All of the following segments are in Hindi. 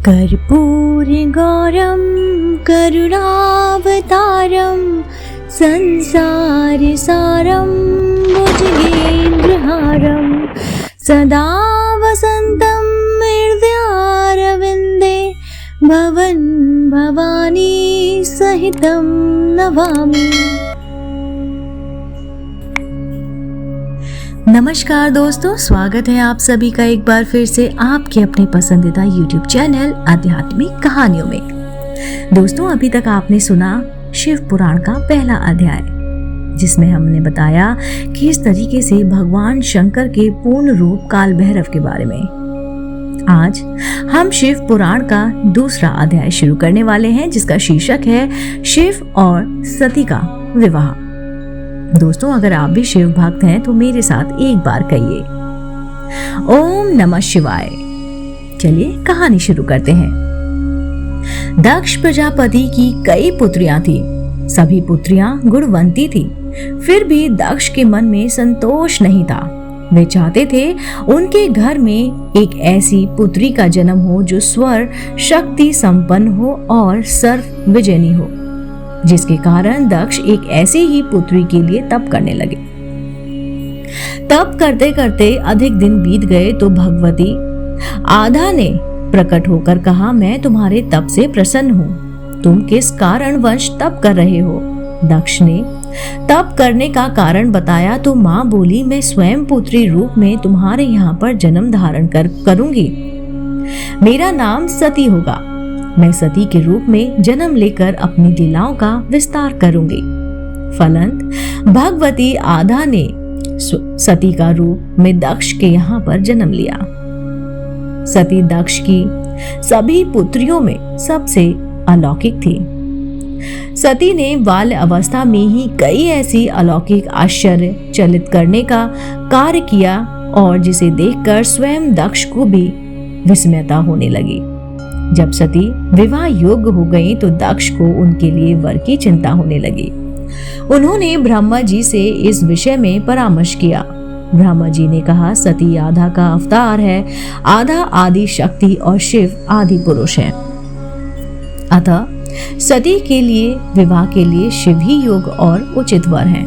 कर्पूरगौरं करुणावतारं संसारसारं भुजगेन्द्रहारं सदा वसन्तं हृदयारविन्दे भवन् भवानी सहितं नमामि। नमस्कार दोस्तों, स्वागत है आप सभी का एक बार फिर से आपके अपने पसंदीदा YouTube चैनल आध्यात्मिक कहानियों में। दोस्तों, अभी तक आपने सुना शिव पुराण का पहला अध्याय, जिसमें हमने बताया कि इस तरीके से भगवान शंकर के पूर्ण रूप काल भैरव के बारे में। आज हम शिव पुराण का दूसरा अध्याय शुरू करने वाले हैं, जिसका शीर्षक है शिव और सती का विवाह। दोस्तों, अगर आप भी शिव भक्त हैं तो मेरे साथ एक बार कहिए ओम नमः शिवाय। चलिए कहानी शुरू करते हैं। दक्ष प्रजापति की कई पुत्रियां थी। सभी पुत्रियां गुणवंती थी, फिर भी दक्ष के मन में संतोष नहीं था। वे चाहते थे उनके घर में एक ऐसी पुत्री का जन्म हो जो स्वर शक्ति संपन्न हो और सर्व विजयनी हो, जिसके कारण दक्ष एक ऐसी ही पुत्री के लिए तप करने लगे। तप करते करते अधिक दिन बीत गए तो भगवती आधा ने प्रकट होकर कहा, मैं तुम्हारे तप से प्रसन्न हूँ। तुम किस कारण वंश तप कर रहे हो? दक्ष ने तप करने का कारण बताया तो माँ बोली, मैं स्वयं पुत्री रूप में तुम्हारे यहाँ पर जन्म धारण करूंगी। मेरा नाम सती होगा। मैं सती के रूप में जन्म लेकर अपनी लीलाओं का विस्तार करूंगी। फलंत भगवती आधा ने सती का रूप में दक्ष के यहाँ पर जन्म लिया। सती दक्ष की सभी पुत्रियों में सबसे अलौकिक थी। सती ने बाल्य अवस्था में ही कई ऐसी अलौकिक आश्चर्य चलित करने का कार्य किया और जिसे देखकर स्वयं दक्ष को भी विस्मयता होने लगी। जब सती विवाह योग्य हो गई तो दक्ष को उनके लिए वर की चिंता होने लगी। उन्होंने ब्रह्मा जी से इस विषय में परामर्श किया। ब्रह्मा जी ने कहा, सती आधा का अवतार है, आधा आदि शक्ति और शिव आदि पुरुष है। अतः सती के लिए विवाह के लिए शिव ही योग्य और उचित वर है।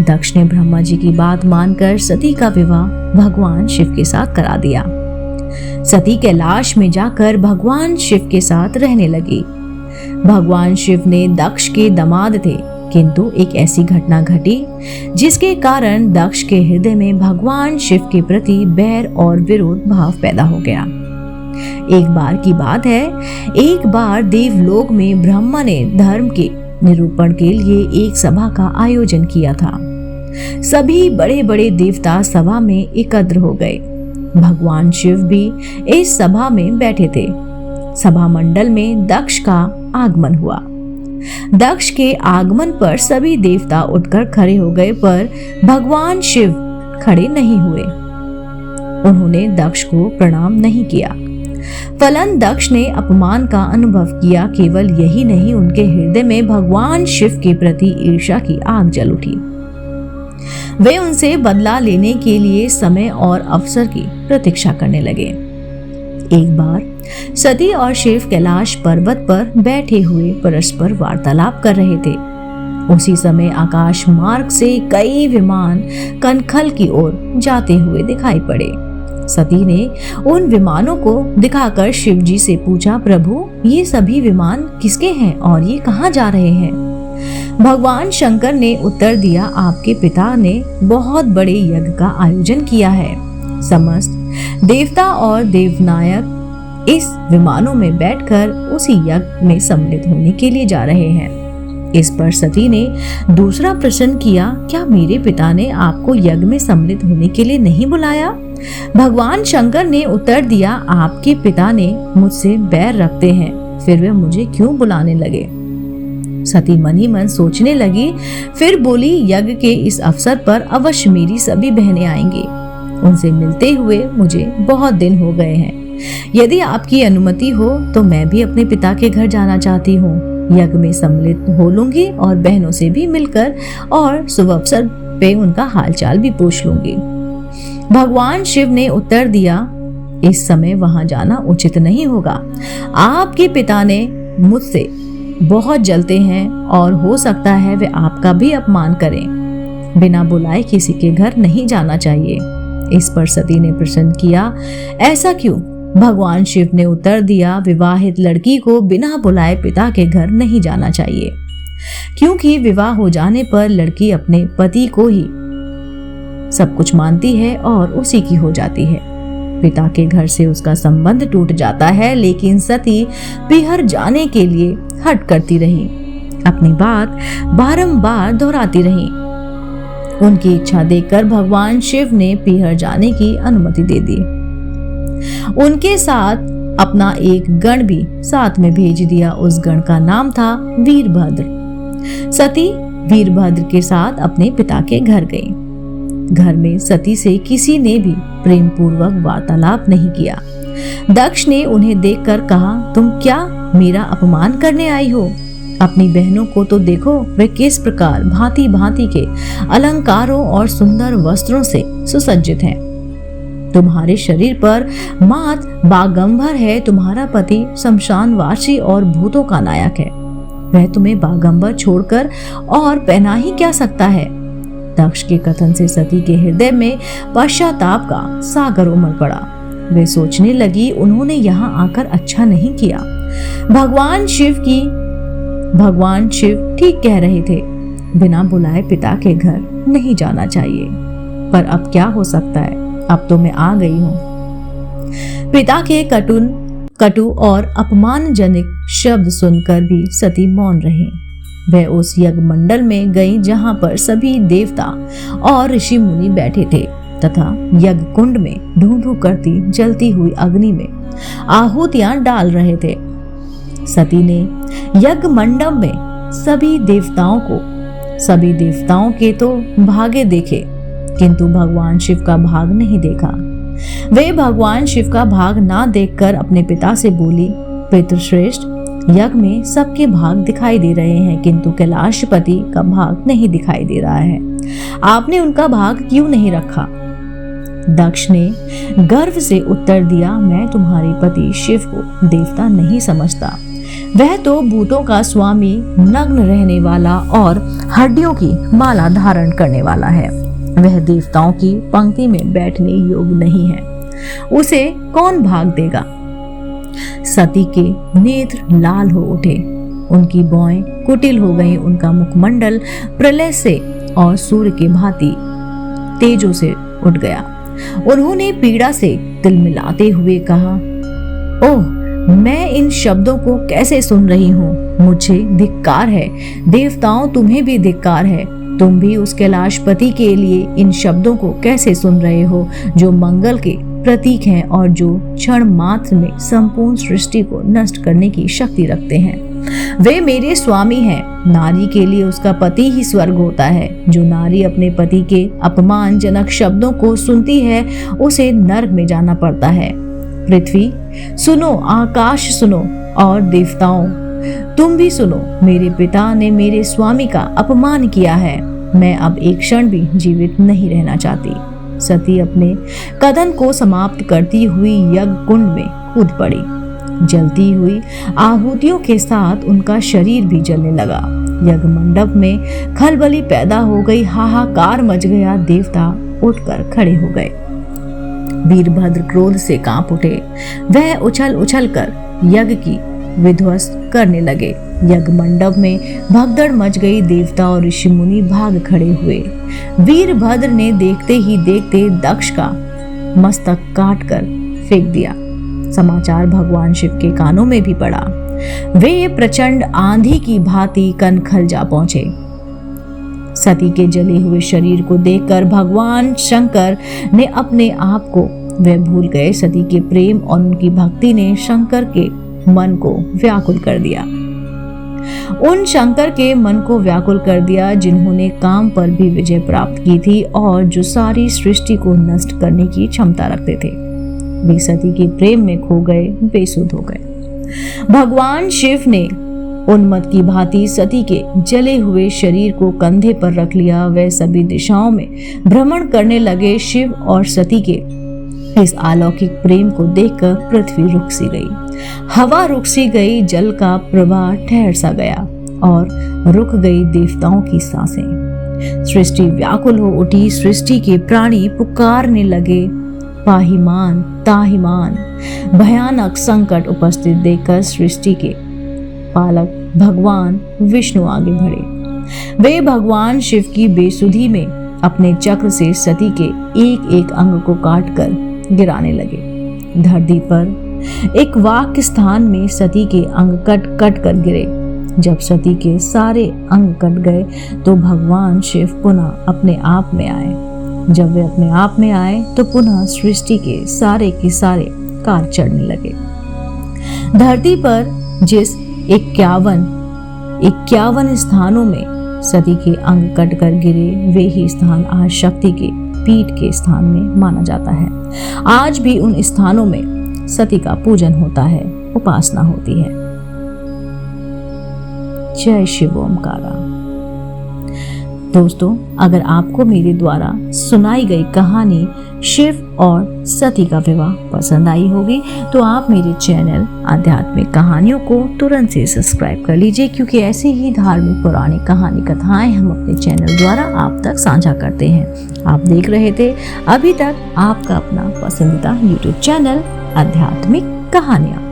दक्ष ने ब्रह्मा जी की बात मानकर सती का विवाह भगवान शिव के साथ करा दिया। सती कैलाश में जाकर भगवान शिव के साथ रहने लगी। भगवान शिव ने दक्ष के दामाद थे, किंतु एक ऐसी घटना घटी जिसके कारण दक्ष के हृदय में भगवान शिव के प्रति बैर और विरोध भाव पैदा हो गया। एक बार की बात है, एक बार देवलोक में ब्रह्मा ने धर्म के निरूपण के लिए एक सभा का आयोजन किया था। सभी बड़े बड़े देवता सभा में एकत्र हो गए। भगवान शिव भी इस सभा में बैठे थे। सभा मंडल में दक्ष का आगमन हुआ। दक्ष के आगमन पर सभी देवता उठकर खड़े हो गए, पर भगवान शिव खड़े नहीं हुए। उन्होंने दक्ष को प्रणाम नहीं किया। फलन दक्ष ने अपमान का अनुभव किया। केवल यही नहीं, उनके हृदय में भगवान शिव के प्रति ईर्ष्या की आग जल उठी। वे उनसे बदला लेने के लिए समय और अवसर की प्रतीक्षा करने लगे। एक बार सती और शिव कैलाश पर्वत पर बैठे हुए परस्पर वार्तालाप कर रहे थे। उसी समय आकाश मार्ग से कई विमान कनखल की ओर जाते हुए दिखाई पड़े। सती ने उन विमानों को दिखाकर शिव जी से पूछा, प्रभु ये सभी विमान किसके हैं और ये कहाँ जा रहे हैं? भगवान शंकर ने उत्तर दिया, आपके पिता ने बहुत बड़े यज्ञ का आयोजन किया है। समस्त देवता और देवनायक इस विमानों में बैठकर उसी यज्ञ में सम्मिलित होने के लिए जा रहे हैं। इस पर सती ने दूसरा प्रश्न किया, क्या मेरे पिता ने आपको यज्ञ में सम्मिलित होने के लिए नहीं बुलाया? भगवान शंकर ने उत्तर दिया, आपके पिता ने मुझसे बैर रखते हैं, फिर वे मुझे क्यों बुलाने लगे? सती मन ही मन सोचने लगी, फिर बोली, यज्ञ के इस अवसर पर अवश्य मेरी सभी बहनें आएंगी। उनसे मिलते हुए मुझे बहुत दिन हो गए हैं। यदि आपकी अनुमति हो तो मैं भी अपने पिता के घर जाना चाहती हूँ। यज्ञ में सम्मिलित हो लूंगी और बहनों से भी मिलकर और शुभ अवसर पे उनका हालचाल भी पूछ लूंगी। भगवान शिव ने उत्तर दिया, इस समय वहां जाना उचित नहीं होगा। आपके पिता ने मुझसे बहुत जलते हैं और हो सकता है वे आपका भी अपमान करें। बिना बुलाए किसी के घर नहीं जाना चाहिए। इस पर सती ने प्रश्न किया, ऐसा क्यों? भगवान शिव ने उत्तर दिया, विवाहित लड़की को बिना बुलाए पिता के घर नहीं जाना चाहिए, क्योंकि विवाह हो जाने पर लड़की अपने पति को ही सब कुछ मानती है और उसी की हो जाती है। पिता के घर से उसका संबंध टूट जाता है। लेकिन सती पीहर जाने के लिए हट करती रही, अपनी बात बारंबार दोहराती रही। उनकी इच्छा देखकर भगवान शिव ने पीहर जाने की अनुमति दे दी। उनके साथ अपना एक गण भी साथ में भेज दिया। उस गण का नाम था वीरभद्र। सती वीरभद्र के साथ अपने पिता के घर गई। घर में सती से किसी ने भी प्रेम पूर्वक वार्तालाप नहीं किया। दक्ष ने उन्हें देखकर कहा, तुम क्या मेरा अपमान करने आई हो? अपनी बहनों को तो देखो, वे किस प्रकार भांति भांति के अलंकारों और सुंदर वस्त्रों से सुसज्जित हैं। तुम्हारे शरीर पर मात बागंबर है। तुम्हारा पति शमशानवासी और भूतों का नायक है। वह तुम्हें बागंबर छोड़कर और पहना ही क्या सकता है? दक्ष के कथन से सती के हृदय में पश्चाताप का सागर उमड़ पड़ा। वे सोचने लगी, उन्होंने यहाँ आकर अच्छा नहीं किया। भगवान शिव ठीक कह रहे थे, बिना बुलाए पिता के घर नहीं जाना चाहिए। पर अब क्या हो सकता है? अब तो मैं आ गई हूँ। पिता के कटु और अपमानजनक शब्द सुनकर भी सती मौन रही। वह उस यज्ञ मंडल में गई जहां पर सभी देवता और ऋषि मुनि बैठे थे तथा यज्ञ कुंड में ढूंढू करती जलती हुई अग्नि में आहुतियां डाल रहे थे। सती ने यज्ञ मंडप में सभी देवताओं के तो भागे देखे, किंतु भगवान शिव का भाग नहीं देखा। वे भगवान शिव का भाग ना देखकर अपने पिता से बोली, पितृश्रेष्ठ, यज्ञ में सबके भाग दिखाई दे रहे हैं, किंतु कैलाशपति का भाग नहीं दिखाई दे रहा है। आपने उनका भाग क्यों नहीं रखा? दक्ष ने गर्व से उत्तर दिया, मैं तुम्हारे पति शिव को देवता नहीं समझता। वह तो भूतों का स्वामी, नग्न रहने वाला और हड्डियों की माला धारण करने वाला है। वह देवताओं की पंक्ति में बैठने योग्य नहीं है। उसे कौन भाग देगा? सती के नेत्र लाल हो उठे, उनकी भौहें कुटिल हो गईं, उनका मुखमंडल प्रलय से और सूर्य के भांति तेजों से उठ गया। उन्होंने पीड़ा से तिलमिलाते हुए कहा, ओह, मैं इन शब्दों को कैसे सुन रही हूँ? मुझे धिक्कार है। देवताओं, तुम्हें भी धिक्कार है। तुम भी उस कैलाशपति के लिए इन शब्दों को कैसे सुन रहे हो, जो मंगल के प्रतीक हैं और जो क्षण मात्र में संपूर्ण सृष्टि को नष्ट करने की शक्ति रखते हैं। वे मेरे स्वामी हैं। नारी के लिए उसका पति ही स्वर्ग होता है। जो नारी अपने पति के अपमानजनक शब्दों को सुनती है, उसे नर्क में जाना पड़ता है। पृथ्वी सुनो, आकाश सुनो और देवताओं तुम भी सुनो। मेरे पिता ने मेरे स्वामी का अपमान किया है। मैं अब एक क्षण भी जीवित नहीं रहना चाहती। सती अपने कदन को समाप्त करती हुई यज्ञ कुंड में कूद पड़ी। जलती हुई आहुतियों के साथ उनका शरीर भी जलने लगा। यज्ञ मंडप में खलबली पैदा हो गई, हाहाकार मच गया। देवता उठकर खड़े हो गए। वीरभद्र क्रोध से कांप उठे। वह उछल उछल कर यज्ञ की विध्वंस करने लगे। यज्ञ मंडप में भगदड़ मच गई। देवता और ऋषि मुनि भाग खड़े हुए। वीरभद्र ने देखते ही देखते दक्ष का मस्तक काट कर फेंक दिया। समाचार भगवान शिव के कानों में भी पड़ा। वे प्रचंड आंधी की भांति कनखल जा पहुंचे। सती के जले हुए शरीर को देखकर भगवान शंकर ने अपने आप को वे भूल गए। सती के प्रेम और उनकी भक्ति ने शंकर के मन को व्याकुल कर दिया। उन शंकर के मन को व्याकुल कर दिया जिन्होंने काम पर भी विजय प्राप्त की थी और जो सारी सृष्टि को नष्ट करने की क्षमता रखते थे। वे सती के प्रेम में खो गए, बेसुध हो गए। भगवान शिव ने उन्मत्त की भांति सती के जले हुए शरीर को कंधे पर रख लिया। वे सभी दिशाओं में भ्रमण करने लगे। शिव और सती के इस अलौकिक प्रेम को देखकर पृथ्वी रुक सी गई, हवा रुक सी गई, जल का प्रवाह ठहर सा गया और रुक गई देवताओं की सांसें। सृष्टि व्याकुल हो उठी, सृष्टि के प्राणी पुकारने लगे, पाहिमान ताहिमान। भयानक संकट उपस्थित देखकर सृष्टि के पालक भगवान विष्णु आगे बढ़े। वे भगवान शिव की बेसुधी में अपने चक्र से सती के एक एक अंग को काटकर गिराने लगे। धरती पर एक वाक्य स्थान में सती के अंग कट कट कर गिरे। जब सती के सारे अंग कट गए तो भगवान शिव पुनः अपने आप में आए। जब वे अपने आप में आए तो पुनः सृष्टि के सारे कार चढ़ने लगे। धरती पर जिस 51 स्थानों में सती के अंग कट कर गिरे, वे ही स्थान आज शक्ति के पीठ के स्थान में माना जाता है। आज भी उन स्थानों में सती का पूजन होता है, उपासना होती है। जय शिव ओमकारा। दोस्तों, अगर आपको मेरे द्वारा सुनाई गई कहानी शिव और सती का विवाह पसंद आई होगी तो आप मेरे चैनल आध्यात्मिक कहानियों को तुरंत से सब्सक्राइब कर लीजिए, क्योंकि ऐसे ही धार्मिक पौराणिक कहानी कथाएं हम अपने चैनल द्वारा आप तक साझा करते हैं। आप देख रहे थे अभी तक आपका अपना पसंदीदा YouTube चैनल आध्यात्मिक कहानियां।